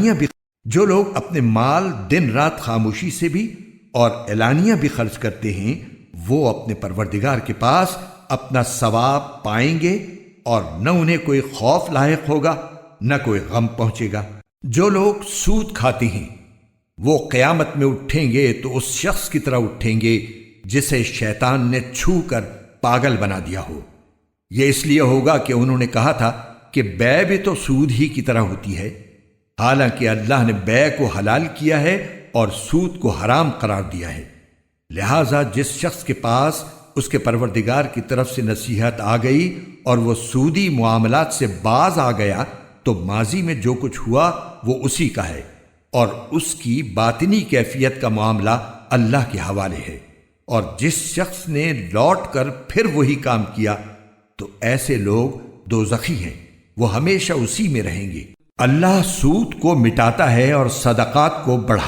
بھی جو لوگ اپنے مال دن رات خاموشی سے بھی اور اعلانیہ بھی خرچ کرتے ہیں وہ اپنے پروردگار کے پاس اپنا ثواب پائیں گے اور نہ انہیں کوئی خوف لاحق ہوگا نہ کوئی غم پہنچے گا۔ جو لوگ سود کھاتے ہیں وہ قیامت میں اٹھیں گے تو اس شخص کی طرح اٹھیں گے جسے شیطان نے چھو کر پاگل بنا دیا ہو۔ یہ اس لیے ہوگا کہ انہوں نے کہا تھا کہ بے بھی تو سود ہی کی طرح ہوتی ہے، حالانکہ اللہ نے بے کو حلال کیا ہے اور سود کو حرام قرار دیا ہے۔ لہذا جس شخص کے پاس اس کے پروردگار کی طرف سے نصیحت آ گئی اور وہ سودی معاملات سے باز آ گیا تو ماضی میں جو کچھ ہوا وہ اسی کا ہے، اور اس کی باطنی کیفیت کا معاملہ اللہ کے حوالے ہے۔ اور جس شخص نے لوٹ کر پھر وہی کام کیا تو ایسے لوگ دوزخی ہیں، وہ ہمیشہ اسی میں رہیں گے۔ اللہ سود کو مٹاتا ہے اور صدقات کو بڑھاتا ہے۔